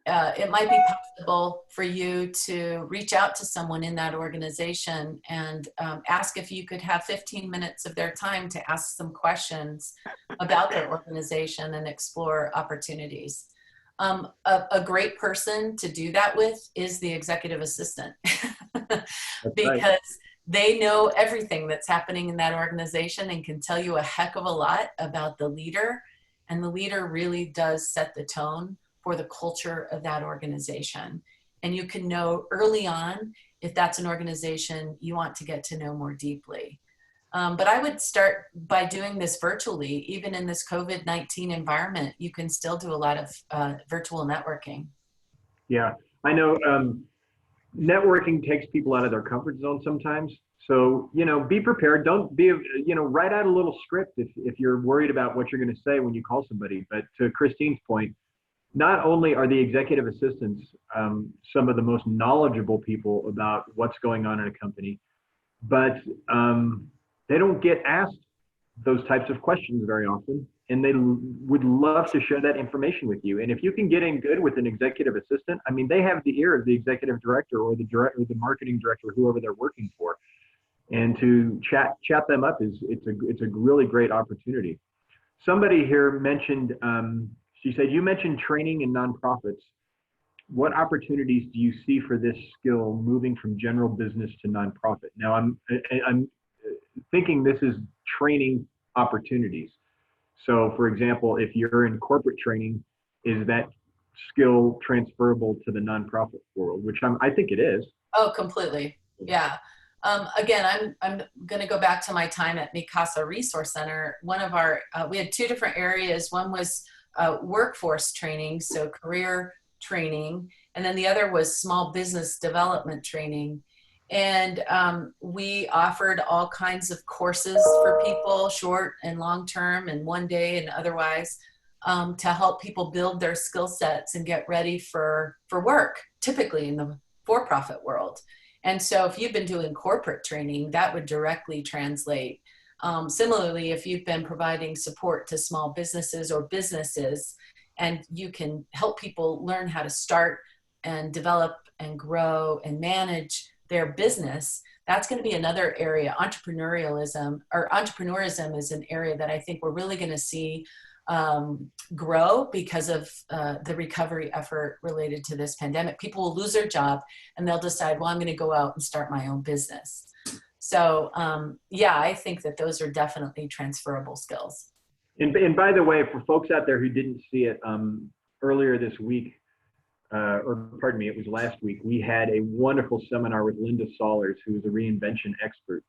it might be possible for you to reach out to someone in that organization and ask if you could have 15 minutes of their time to ask some questions about their organization and explore opportunities. A great person to do that with is the executive assistant because Right. they know everything that's happening in that organization and can tell you a heck of a lot about the leader. And the leader really does set the tone for the culture of that organization. And you can know early on if that's an organization you want to get to know more deeply. But I would start by doing this virtually. Even in this COVID-19 environment, you can still do a lot of virtual networking. Yeah, I know networking takes people out of their comfort zone sometimes. So, be prepared. Don't be, write out a little script if you're worried about what you're going to say when you call somebody. But to Christine's point, not only are the executive assistants some of the most knowledgeable people about what's going on in a company, but they don't get asked those types of questions very often, and they would love to share that information with you. And if you can get in good with an executive assistant, I mean, they have the ear of the executive director or the marketing director, whoever they're working for, and to chat them up it's a really great opportunity. Somebody here mentioned, she said, you mentioned training in nonprofits. What opportunities do you see for this skill moving from general business to nonprofit? Now, I'm thinking this is training opportunities. So, for example, if you're in corporate training, is that skill transferable to the nonprofit world? Which I think it is. Oh, completely. Yeah. Again, I'm going to go back to my time at Mi Casa Resource Center. One of our, we had two different areas. One was workforce training, so career training, and then the other was small business development training. And we offered all kinds of courses for people, short and long term and one day and otherwise, to help people build their skill sets and get ready for work, typically in the for-profit world. And so if you've been doing corporate training, that would directly translate. Similarly, if you've been providing support to small businesses or businesses, and you can help people learn how to start and develop and grow and manage their business, that's going to be another area. Entrepreneurism is an area that I think we're really going to see grow because of the recovery effort related to this pandemic. People will lose their job and they'll decide, well, I'm going to go out and start my own business. So yeah, I think that those are definitely transferable skills. And by the way, for folks out there who didn't see it, earlier this week, or pardon me, it was last week, we had a wonderful seminar with Linda Sollers, who is a reinvention expert.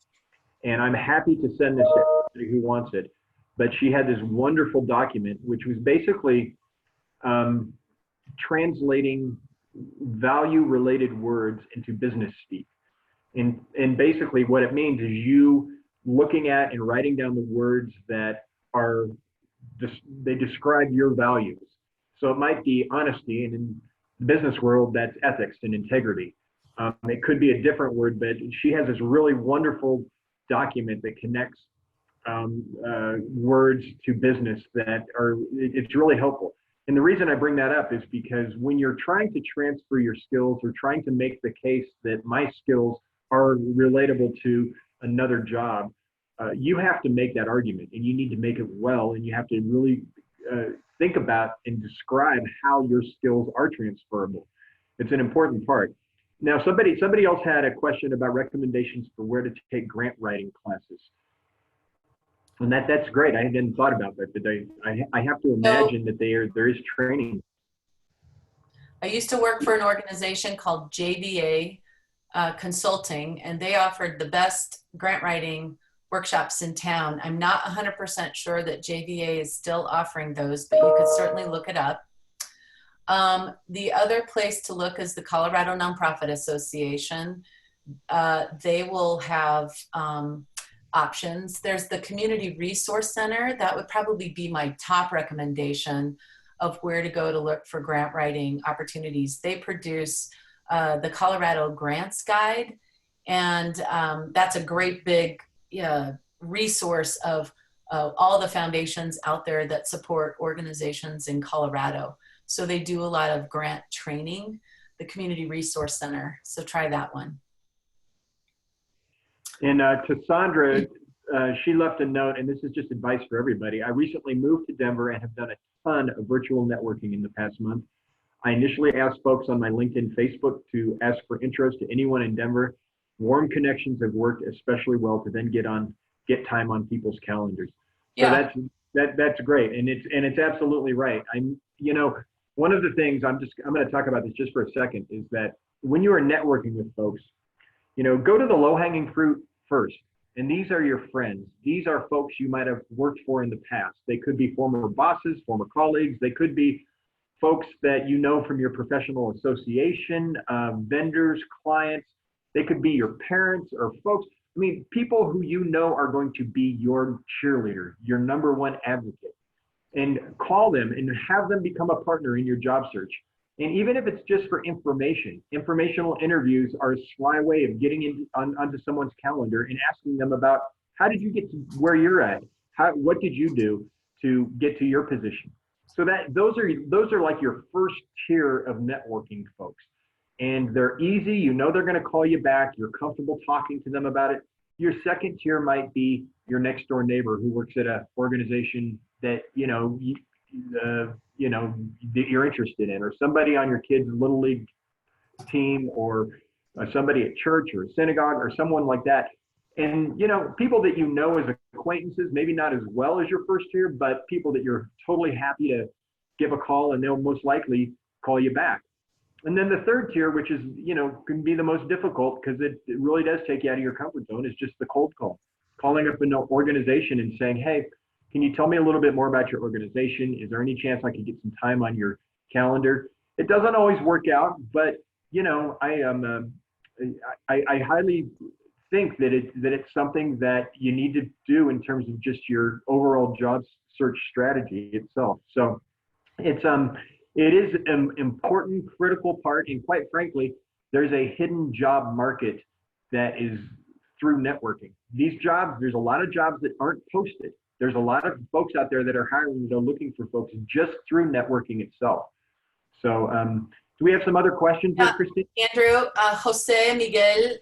And I'm happy to send this to anybody who wants it. But she had this wonderful document, which was basically translating value-related words into business speak. And basically what it means is you looking at and writing down the words that are, they describe your values. So it might be honesty, and in the business world, that's ethics and integrity. It could be a different word, but she has this really wonderful document that connects words to business that are, it's really helpful. And the reason I bring that up is because when you're trying to transfer your skills or trying to make the case that my skills are relatable to another job, you have to make that argument, and you need to make it well, and you have to really think about and describe how your skills are transferable. It's an important part. Now, somebody else had a question about recommendations for where to take grant writing classes. And that's great. I hadn't thought about that, but I have to imagine that there is training. I used to work for an organization called JVA Consulting, and they offered the best grant writing workshops in town. I'm not 100% sure that JVA is still offering those, but you could certainly look it up. The other place to look is the Colorado Nonprofit Association. They will have options. There's the Community Resource Center. That would probably be my top recommendation of where to go to look for grant writing opportunities. They produce the Colorado Grants Guide, and that's a great big resource of all the foundations out there that support organizations in Colorado. So they do a lot of grant training, the Community Resource Center. So try that one. And to Sandra, she left a note, and this is just advice for everybody. I recently moved to Denver and have done a ton of virtual networking in the past month. I initially asked folks on my LinkedIn, Facebook to ask for intros to anyone in Denver. Warm connections have worked especially well to then get time on people's calendars. Yeah. So that's great, and it's absolutely right. One of the things I'm going to talk about this just for a second is that when you are networking with folks, go to the low-hanging fruit first. And these are your friends. These are folks you might have worked for in the past. They could be former bosses, former colleagues. They could be folks that you know from your professional association, vendors, clients. They could be your parents or folks. I mean, people who you know are going to be your cheerleader, your number one advocate. And call them and have them become a partner in your job search. And even if it's just for informational interviews are a sly way of getting onto someone's calendar and asking them about, how did you get to where you're at? What did you do to get to your position? So those are like your first tier of networking folks. And they're easy, they're going to call you back. You're comfortable talking to them about it. Your second tier might be your next door neighbor who works at an organization that, that you're interested in, or somebody on your kid's little league team, or somebody at church or synagogue or someone like that. And, people that as acquaintances, maybe not as well as your first tier, but people that you're totally happy to give a call, and they'll most likely call you back. And then the third tier, which is, can be the most difficult because it really does take you out of your comfort zone, is just the cold call. Calling up an organization and saying, hey, can you tell me a little bit more about your organization? Is there any chance I could get some time on your calendar? It doesn't always work out, but I highly think that it's something that you need to do in terms of just your overall job search strategy itself. So it is an important, critical part, and quite frankly, there's a hidden job market that is through networking. These jobs, there's a lot of jobs that aren't posted. There's a lot of folks out there that are hiring, that are looking for folks just through networking itself. So do we have some other questions here, Christine? Andrew, Jose Miguel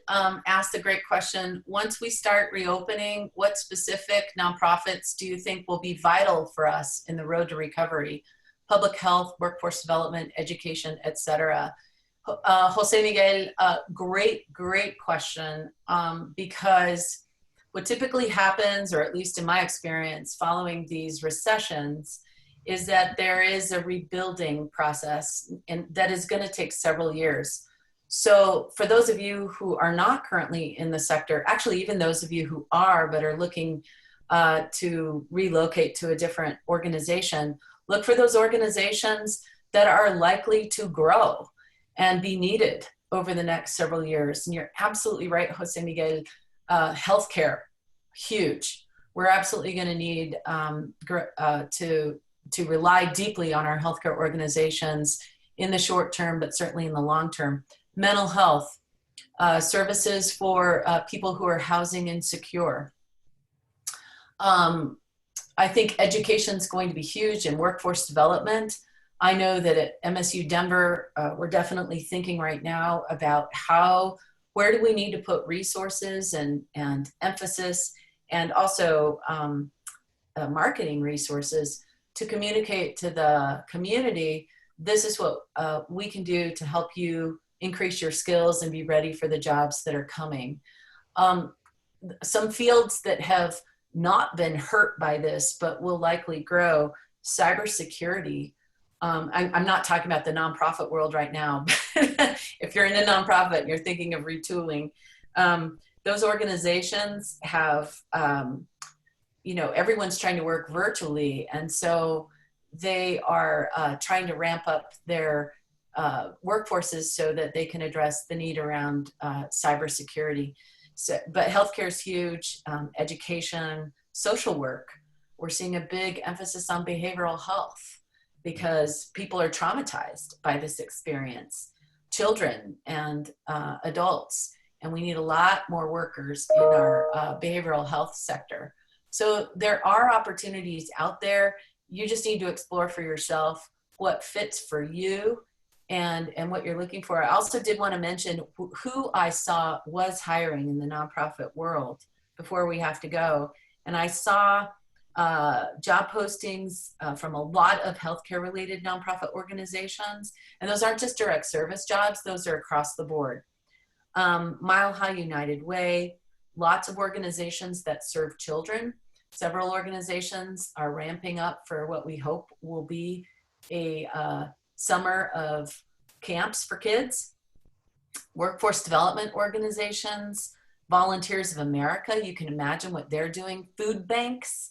asked a great question. Once we start reopening, what specific nonprofits do you think will be vital for us in the road to recovery? Public health, workforce development, education, etc. Jose Miguel, great question, because what typically happens, or at least in my experience, following these recessions, is that there is a rebuilding process, and that is going to take several years. So for those of you who are not currently in the sector, actually even those of you who are but are looking to relocate to a different organization, look for those organizations that are likely to grow and be needed over the next several years. And you're absolutely right, Jose Miguel. Healthcare, huge. We're absolutely going to need to rely deeply on our healthcare organizations in the short term, but certainly in the long term. Mental health, services for people who are housing insecure. I think education is going to be huge, and workforce development. I know that at MSU Denver, we're definitely thinking right now about where do we need to put resources and emphasis, and also marketing resources to communicate to the community, this is what we can do to help you increase your skills and be ready for the jobs that are coming. Some fields that have not been hurt by this, but will likely grow, cybersecurity. I'm not talking about the nonprofit world right now. If you're in a nonprofit and you're thinking of retooling, those organizations have, everyone's trying to work virtually. And so they are trying to ramp up their workforces so that they can address the need around cybersecurity. So, but healthcare is huge, education, social work. We're seeing a big emphasis on behavioral health because people are traumatized by this experience, children and adults, and we need a lot more workers in our behavioral health sector. So there are opportunities out there. You just need to explore for yourself what fits for you and what you're looking for. I also did want to mention who I saw was hiring in the nonprofit world before we have to go. And I saw job postings from a lot of healthcare related nonprofit organizations. And those aren't just direct service jobs, those are across the board. Mile High United Way, lots of organizations that serve children. Several organizations are ramping up for what we hope will be a summer of camps for kids. Workforce development organizations, Volunteers of America, you can imagine what they're doing. Food banks,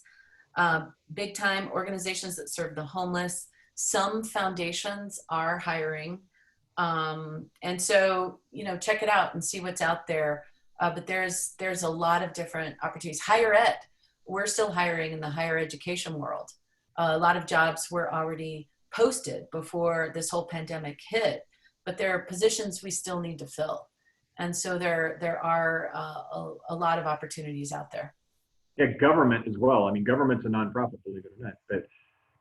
big time organizations that serve the homeless. Some foundations are hiring. And so, check it out and see what's out there. But there's a lot of different opportunities. Higher ed, we're still hiring in the higher education world. A lot of jobs were already posted before this whole pandemic hit, but there are positions we still need to fill. And so there are a lot of opportunities out there. Yeah, government as well. I mean, government's a nonprofit, believe it or not, but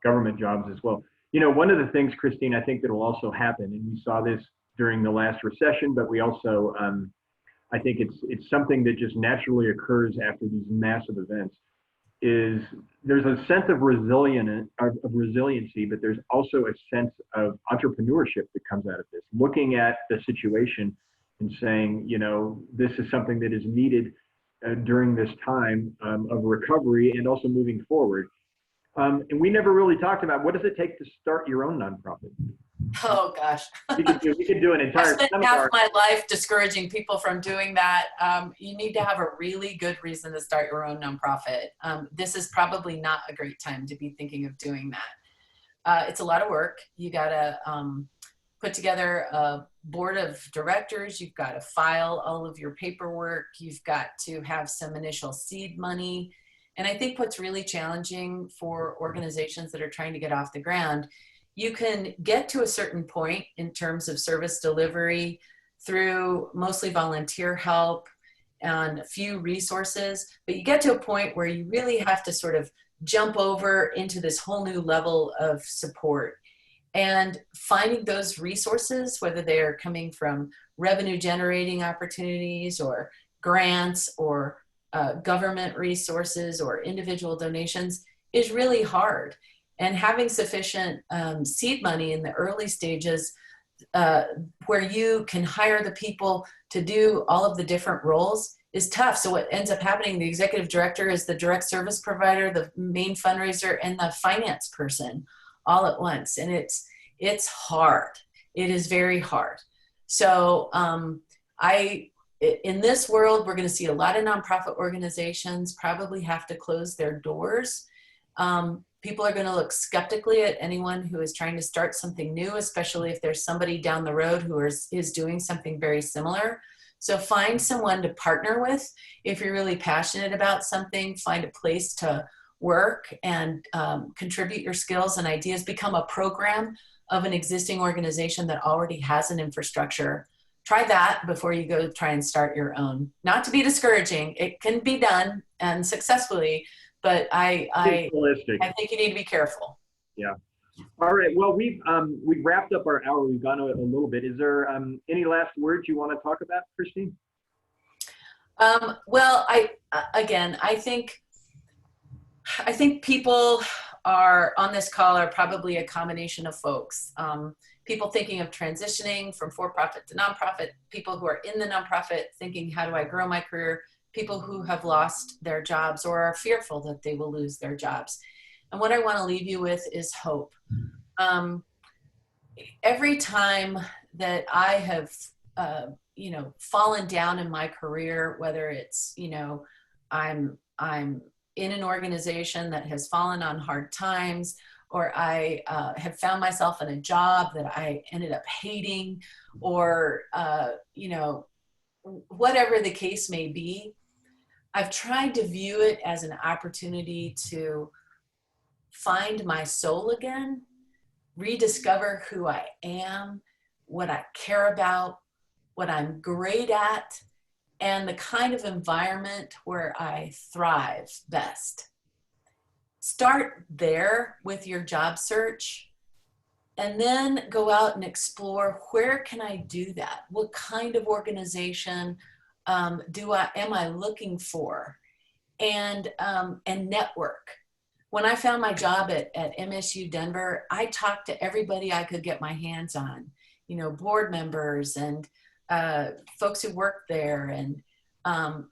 government jobs as well. One of the things, Christine, I think that will also happen, and we saw this during the last recession, but we also, I think it's something that just naturally occurs after these massive events, is there's a sense of resiliency, but there's also a sense of entrepreneurship that comes out of this. Looking at the situation and saying, this is something that is needed during this time of recovery and also moving forward. And we never really talked about what does it take to start your own nonprofit. Oh gosh. we could do an entire I spent seminar. half my life discouraging people from doing that. You need to have a really good reason to start your own nonprofit. This is probably not a great time to be thinking of doing that. It's a lot of work. You gotta put together a board of directors. You've got to file all of your paperwork. You've got to have some initial seed money. And I think what's really challenging for organizations that are trying to get off the ground, you can get to a certain point in terms of service delivery through mostly volunteer help and a few resources, but you get to a point where you really have to sort of jump over into this whole new level of support. And finding those resources, whether they are coming from revenue generating opportunities or grants or government resources or individual donations, is really hard. And having sufficient seed money in the early stages where you can hire the people to do all of the different roles is tough. So what ends up happening, the executive director is the direct service provider, the main fundraiser, and the finance person all at once. And it's hard. It is very hard. So in this world, we're going to see a lot of nonprofit organizations probably have to close their doors. People are going to look skeptically at anyone who is trying to start something new, especially if there's somebody down the road who is doing something very similar. So find someone to partner with. If you're really passionate about something, find a place to work and contribute your skills and ideas. Become a program of an existing organization that already has an infrastructure. Try that before you go try and start your own. Not to be discouraging, it can be done and successfully, but I think you need to be careful. Yeah. All right. Well, we've wrapped up our hour. We've gone a little bit. Is there any last words you want to talk about, Christine? Well, I think people are on this call are probably a combination of folks. People thinking of transitioning from for-profit to nonprofit, people who are in the nonprofit thinking, how do I grow my career? People who have lost their jobs or are fearful that they will lose their jobs. And what I want to leave you with is hope. Every time that I have, you know, fallen down in my career, whether it's, you know, I'm in an organization that has fallen on hard times, or I have found myself in a job that I ended up hating, or, you know, whatever the case may be, I've tried to view it as an opportunity to find my soul again, rediscover who I am, what I care about, what I'm great at, and the kind of environment where I thrive best. Start there with your job search, and then go out and explore, where can I do that? What kind of organization am I looking for? And network. When I found my job at MSU Denver, I talked to everybody I could get my hands on, you know, board members and folks who worked there, and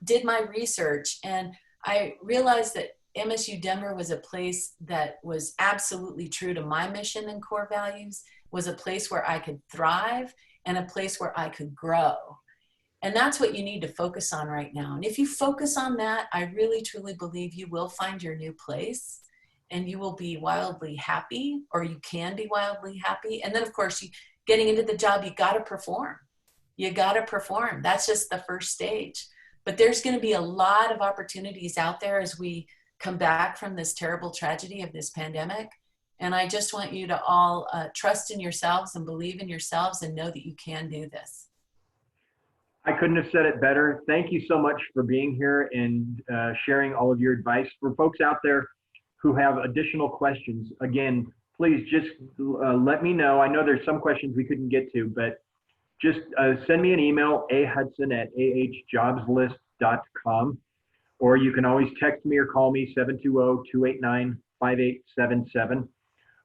did my research. And I realized that MSU Denver was a place that was absolutely true to my mission and core values, was a place where I could thrive and a place where I could grow. And that's what you need to focus on right now. And if you focus on that, I really, truly believe you will find your new place, and you will be wildly happy, or you can be wildly happy. And then, of course, getting into the job, you got to perform. You got to perform. That's just the first stage. But there's going to be a lot of opportunities out there as we come back from this terrible tragedy of this pandemic. And I just want you to all trust in yourselves and believe in yourselves, and know that you can do this. I couldn't have said it better. Thank you so much for being here and sharing all of your advice. For folks out there who have additional questions, again, please just let me know. I know there's some questions we couldn't get to, but just send me an email, ahudson@ahjobslist.com, or you can always text me or call me, 720-289-5877.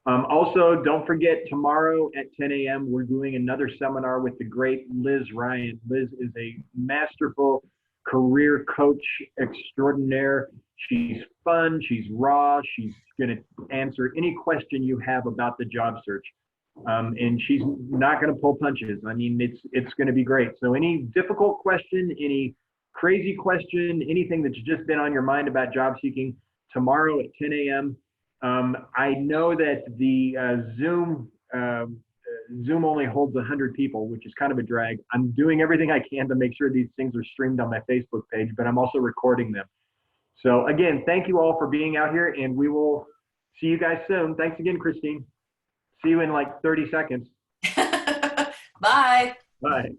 Also, don't forget, tomorrow at 10 a.m., we're doing another seminar with the great Liz Ryan. Liz is a masterful career coach extraordinaire. She's fun, she's raw, she's going to answer any question you have about the job search. And she's not going to pull punches. I mean, it's going to be great. So any difficult question, any crazy question, anything that's just been on your mind about job seeking, tomorrow at 10 a.m. I know that the Zoom only holds 100 people, which is kind of a drag. I'm doing everything I can to make sure these things are streamed on my Facebook page, but I'm also recording them. So again, thank you all for being out here, and we will see you guys soon. Thanks again, Christine. See you in like 30 seconds. Bye. Bye.